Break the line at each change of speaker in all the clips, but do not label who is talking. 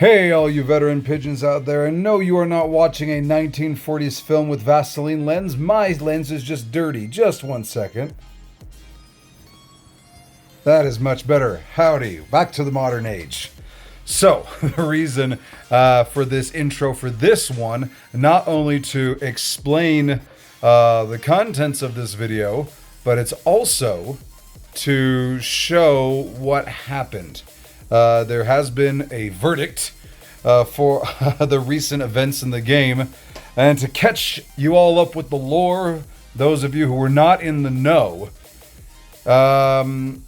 Hey, all you veteran pigeons out there, and no, you are not watching a 1940s film with Vaseline lens. My lens is just dirty. Just 1 second. That is much better. Howdy. Back to the modern age. So, the reason for this intro for this one, not only to explain the contents of this video, but it's also to show what happened. There has been a verdict for the recent events in the game, and to catch you all up with the lore, those of you who were not in the know, well,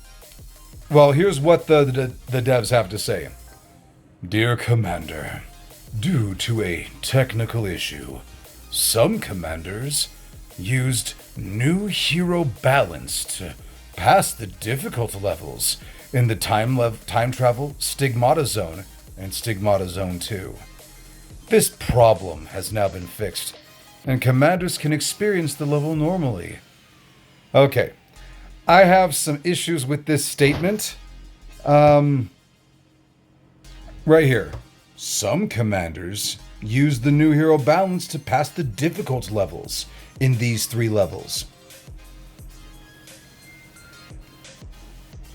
here's what the devs have to say. Dear Commander, due to a technical issue, some commanders used new hero balance to pass the difficult levels in the time travel Stigmata Zone and Stigmata Zone 2. This problem has now been fixed, and commanders can experience the level normally. Okay, I have some issues with this statement. Right here. Some commanders use the new hero balance to pass the difficult levels in these 3 levels.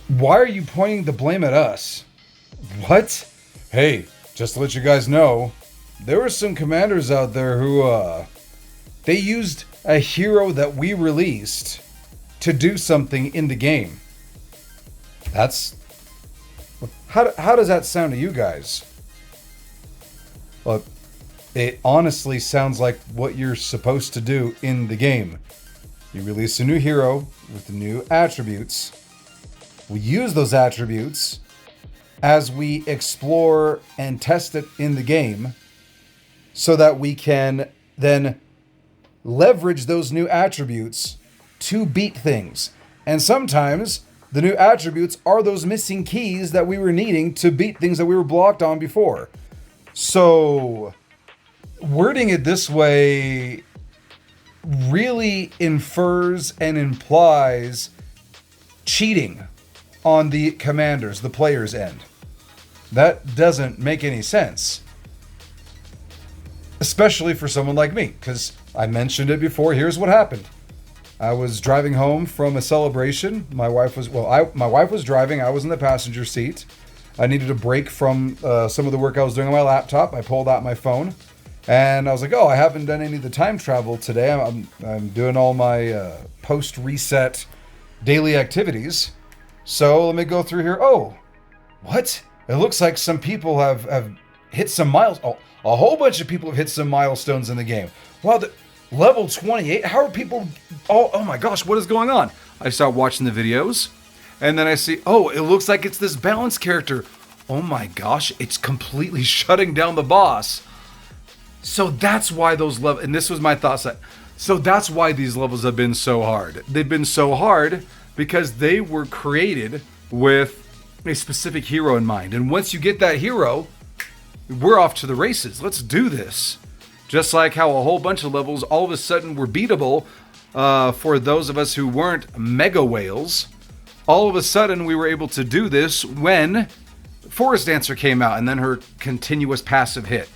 Why are you pointing the blame at us? What? Hey, just to let you guys know, there were some commanders out there who, they used a hero that we released to do something in the game. That's... How does that sound to you guys? Well, it honestly sounds like what you're supposed to do in the game. You release a new hero with the new attributes. We use those attributes as we explore and test it in the game so that we can then leverage those new attributes to beat things. And sometimes the new attributes are those missing keys that we were needing to beat things that we were blocked on before. So, wording it this way really infers and implies cheating on the commanders, the player's end. That doesn't make any sense. Especially for someone like me, because I mentioned it before. Here's what happened. I was driving home from a celebration. My wife was driving. I was in the passenger seat. I needed a break from some of the work I was doing on my laptop. I pulled out my phone, and I was like, "Oh, I haven't done any of the time travel today. I'm doing all my post-reset daily activities. So let me go through here. Oh, what? It looks like some people have hit some milestones. Oh, a whole bunch of people have hit some milestones in the game. Wow, level 28? How are people... Oh my gosh, what is going on?" I start watching the videos, and then I see, oh, it looks like it's this balance character. Oh my gosh, it's completely shutting down the boss. So that's why those levels... And this was my thought set. So that's why these levels have been so hard. They've been so hard because they were created with a specific hero in mind. And once you get that hero, we're off to the races. Let's do this. Just like how a whole bunch of levels all of a sudden were beatable for those of us who weren't mega whales. All of a sudden we were able to do this when Forest Dancer came out and then her continuous passive hit.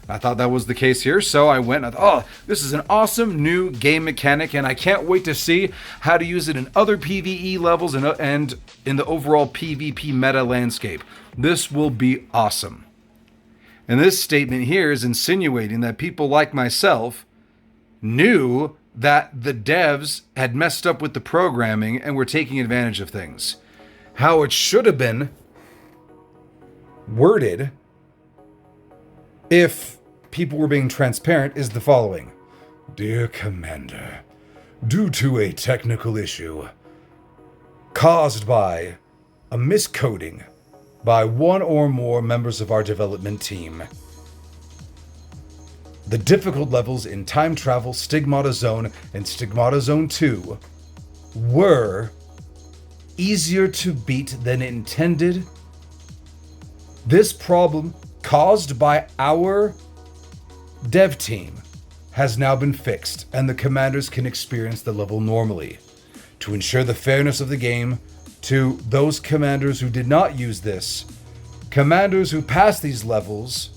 I thought that was the case here, so I went and I thought, oh, this is an awesome new game mechanic, and I can't wait to see how to use it in other PvE levels and in the overall PvP meta landscape. This will be awesome. And this statement here is insinuating that people like myself knew that the devs had messed up with the programming and were taking advantage of things. How it should have been worded, if people were being transparent, is the following. Dear Commander, due to a technical issue caused by a miscoding by one or more members of our development team, the difficult levels in Time Travel, Stigmata Zone, and Stigmata Zone 2 were easier to beat than intended. This problem, caused by our dev team, has now been fixed, and the commanders can experience the level normally. To ensure the fairness of the game, to those commanders who did not use this, Commanders who pass these levels,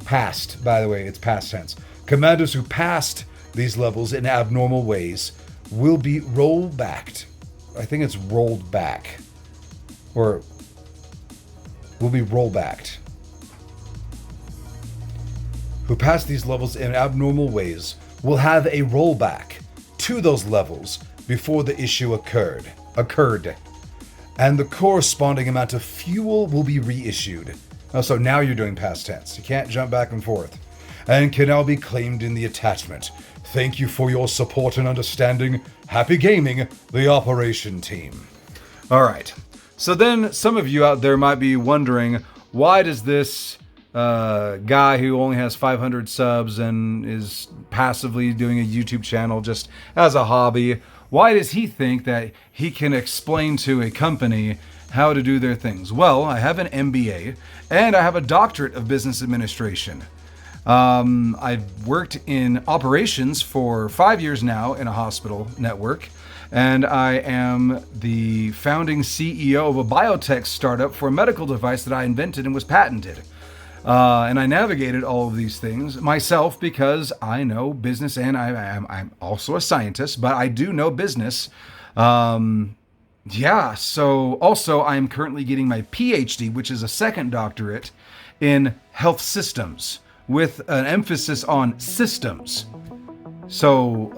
passed, by the way, it's past tense. Commanders who passed these levels in abnormal ways will be rollbacked. I think it's rolled back. Or will be rollbacked. Who pass these levels in abnormal ways will have a rollback to those levels before the issue occurred. And the corresponding amount of fuel will be reissued. Oh, so now you're doing past tense. You can't jump back and forth. And can now be claimed in the attachment. Thank you for your support and understanding. Happy gaming, the operation team. All right. So then some of you out there might be wondering, why does this guy who only has 500 subs and is passively doing a YouTube channel just as a hobby, why does he think that he can explain to a company how to do their things? Well, I have an MBA and I have a doctorate of business administration. I've worked in operations for 5 years now in a hospital network, and I am the founding CEO of a biotech startup for a medical device that I invented and was patented. And I navigated all of these things myself because I know business, and I'm also a scientist, but I do know business. So also I'm currently getting my PhD, which is a second doctorate in health systems with an emphasis on systems. So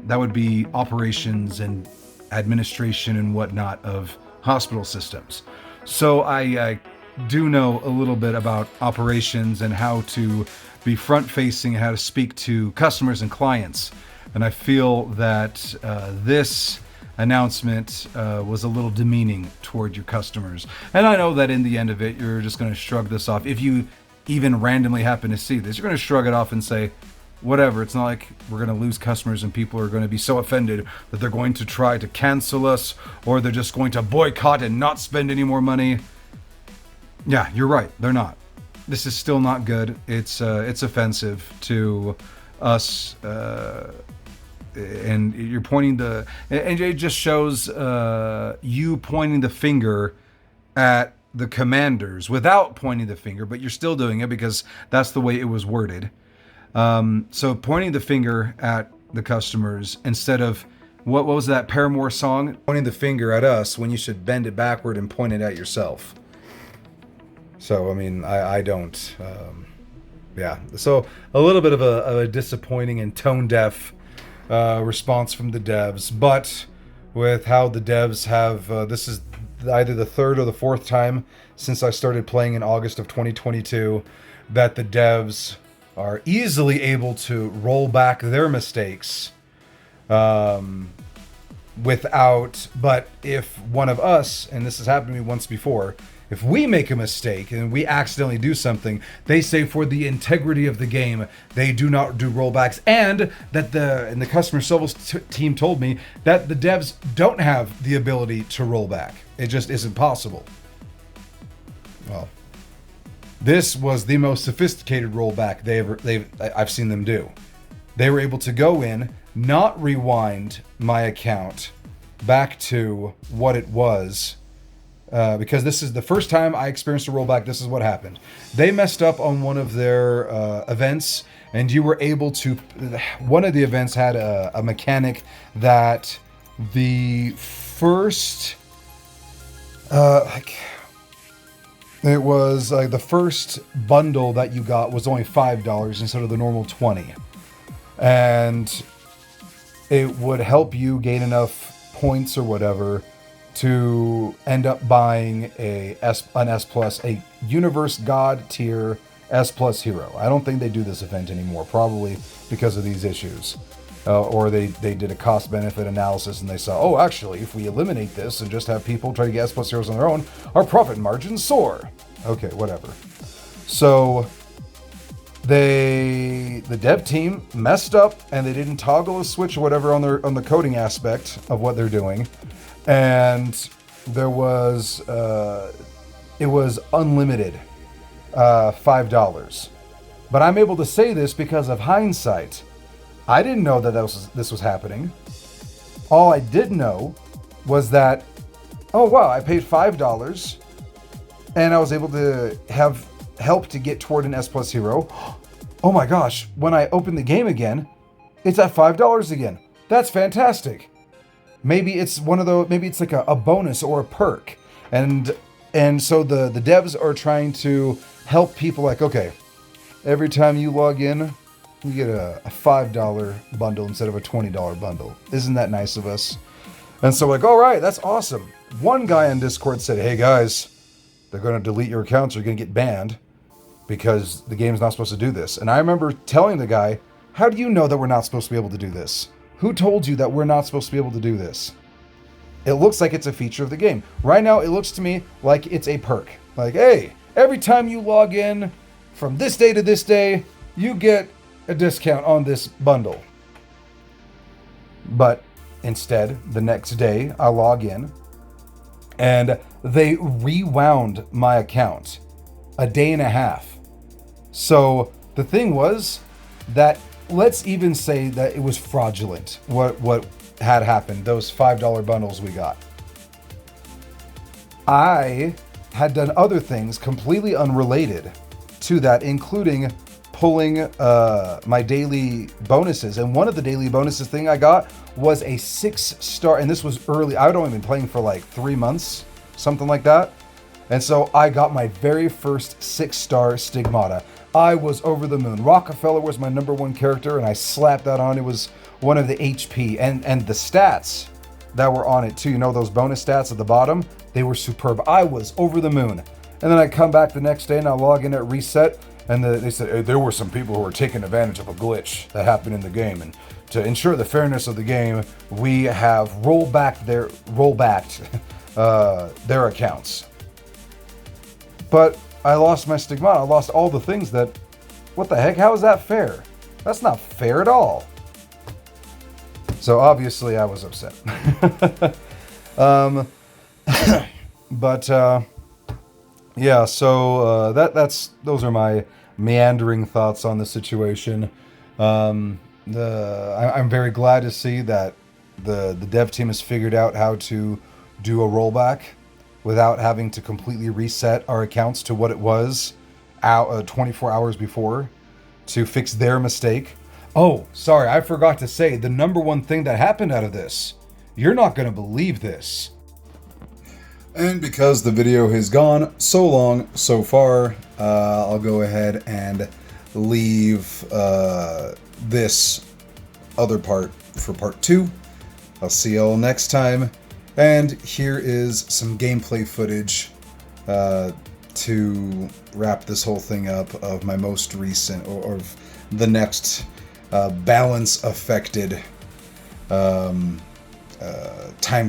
that would be operations and administration and whatnot of hospital systems. So I do know a little bit about operations and how to be front-facing and how to speak to customers and clients. And I feel that this announcement was a little demeaning toward your customers. And I know that in the end of it, you're just going to shrug this off. If you even randomly happen to see this, you're going to shrug it off and say, whatever, it's not like we're going to lose customers and people are going to be so offended that they're going to try to cancel us or they're just going to boycott and not spend any more money. Yeah, you're right. They're not. This is still not good. It's offensive to us, and you're pointing and it just shows you pointing the finger at the commanders without pointing the finger, but you're still doing it because that's the way it was worded. So pointing the finger at the customers instead of what was that Paramore song? Pointing the finger at us when you should bend it backward and point it at yourself. So, I mean, I don't, So a little bit of a disappointing and tone-deaf response from the devs. But with how the devs have, this is either the third or the fourth time since I started playing in August of 2022, that the devs are easily able to roll back their mistakes but if one of us, and this has happened to me once before, if we make a mistake and we accidentally do something, they say for the integrity of the game, they do not do rollbacks, and that the customer service team told me that the devs don't have the ability to roll back. It just isn't possible. Well, this was the most sophisticated rollback I've seen them do. They were able to go in, not rewind my account back to what it was. Because this is the first time I experienced a rollback. This is what happened. They messed up on one of their events, and you were able to. One of the events had a mechanic that the first, it was the first bundle that you got was only $5 instead of the normal $20, and it would help you gain enough points or whatever to end up buying an S Plus, a Universe God tier S Plus hero. I don't think they do this event anymore, probably because of these issues. Or they did a cost-benefit analysis and they saw, oh, actually, if we eliminate this and just have people try to get S Plus heroes on their own, our profit margins soar. Okay, whatever. So the dev team messed up and they didn't toggle a switch or whatever on the coding aspect of what they're doing. And there was, it was unlimited, $5. But I'm able to say this because of hindsight. I didn't know that this was happening. All I did know was that, oh wow, I paid $5 and I was able to have help to get toward an S plus hero. Oh my gosh, when I open the game again, it's at $5 again. That's fantastic. Maybe it's one of those, maybe it's like a bonus or a perk. And so the devs are trying to help people like, okay, every time you log in, you get a $5 bundle instead of a $20 bundle. Isn't that nice of us? And so like, all right, that's awesome. One guy on Discord said, hey guys, they're going to delete your accounts. You're going to get banned because the game's not supposed to do this. And I remember telling the guy, how do you know that we're not supposed to be able to do this? Who told you that we're not supposed to be able to do this? It looks like it's a feature of the game. Right now, it looks to me like it's a perk. Like, hey, every time you log in from this day to this day, you get a discount on this bundle. But instead, the next day, I log in and they rewound my account a day and a half. So the thing was that, let's even say that it was fraudulent, what had happened, those $5 bundles we got. I had done other things completely unrelated to that, including pulling my daily bonuses. And one of the daily bonuses thing I got was a 6-star, and this was early. I'd only been playing for like 3 months, something like that. And so I got my very first 6-star Stigmata. I was over the moon. Rockefeller was my number one character, and I slapped that on. It was one of the HP and the stats that were on it too. You know, those bonus stats at the bottom, they were superb. I was over the moon. And then I come back the next day and I log in at reset, and they said, hey, there were some people who were taking advantage of a glitch that happened in the game. And to ensure the fairness of the game, we have rollbacked their accounts. But I lost my Stigmata. I lost all the things that... What the heck? How is that fair? That's not fair at all. So obviously I was upset. Yeah, so those are my meandering thoughts on the situation. I'm very glad to see that the dev team has figured out how to do a rollback without having to completely reset our accounts to what it was 24 hours before to fix their mistake. Oh, sorry, I forgot to say the number one thing that happened out of this. You're not going to believe this. And because the video has gone so long so far, I'll go ahead and leave this other part for part 2. I'll see y'all next time. And here is some gameplay footage to wrap this whole thing up of my most recent, or of the next balance affected time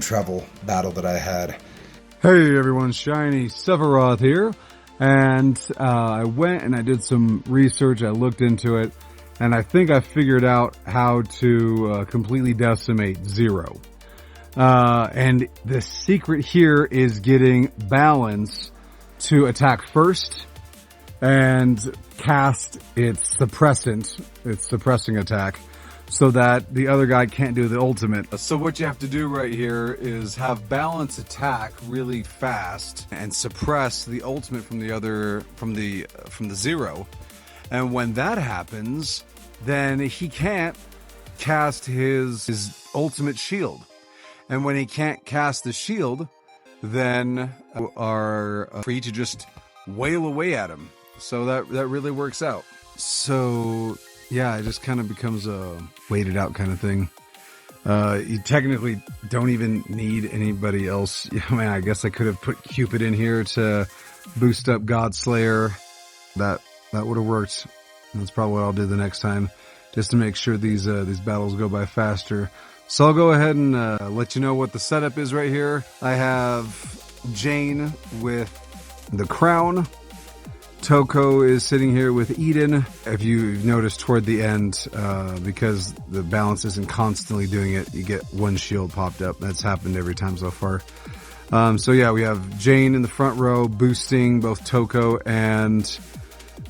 travel battle that I had.
Hey everyone, Shiny Sephiroth here, and I went and I did some research, I looked into it, and I think I figured out how to completely decimate Zero. And the secret here is getting Balance to attack first and cast its suppressing attack, so that the other guy can't do the ultimate. So what you have to do right here is have Balance attack really fast and suppress the ultimate from the Zero. And when that happens, then he can't cast his ultimate shield. And when he can't cast the shield, then are free to just wail away at him. So that really works out. So yeah, it just kind of becomes a waited out kind of thing. You technically don't even need anybody else. I mean, I guess I could have put Cupid in here to boost up Godslayer. That would have worked. That's probably what I'll do the next time, just to make sure these battles go by faster. So I'll go ahead and let you know what the setup is right here. I have Jane with the crown. Toko is sitting here with Eden. If you notice toward the end, because the balance isn't constantly doing it, you get one shield popped up. That's happened every time so far. So yeah, we have Jane in the front row boosting both Toko and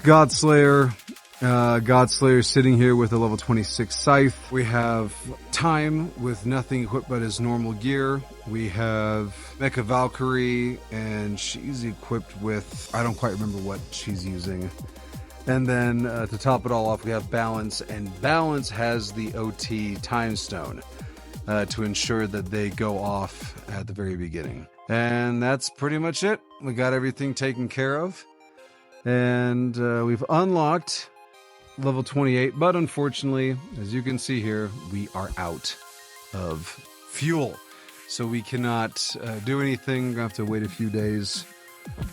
Godslayer. Godslayer sitting here with a level 26 scythe. We have Time with nothing equipped but his normal gear. We have Mecha Valkyrie, and she's equipped with, I don't quite remember what she's using. And then to top it all off, we have Balance, and Balance has the OT Time Stone to ensure that they go off at the very beginning. And that's pretty much it. We got everything taken care of. And we've unlocked level 28, but unfortunately, as you can see here, we are out of fuel. So we cannot do anything. We're going to have to wait a few days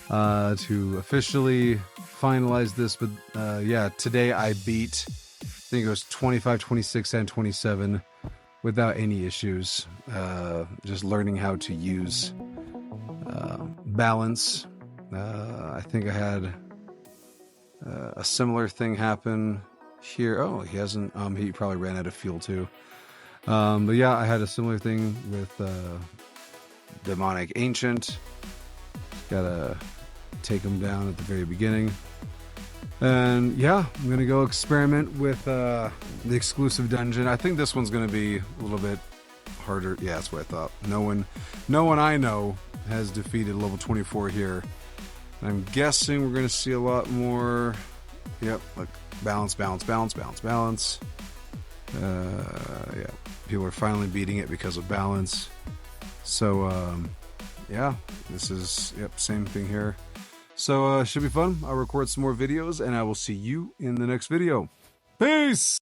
to officially finalize this. But yeah, today I beat, I think it was 25, 26, and 27 without any issues. Just learning how to use balance. I think I had a similar thing happen here. Oh, he hasn't. He probably ran out of fuel too. But yeah, I had a similar thing with Demonic Ancient. Gotta take him down at the very beginning. And yeah, I'm gonna go experiment with the exclusive dungeon. I think this one's gonna be a little bit harder. Yeah, that's what I thought. No one I know has defeated level 24 here. I'm guessing we're going to see a lot more. Yep, look, balance. Yeah, people are finally beating it because of balance. So, yeah, this is, yep, same thing here. So, should be fun. I'll record some more videos, and I will see you in the next video. Peace!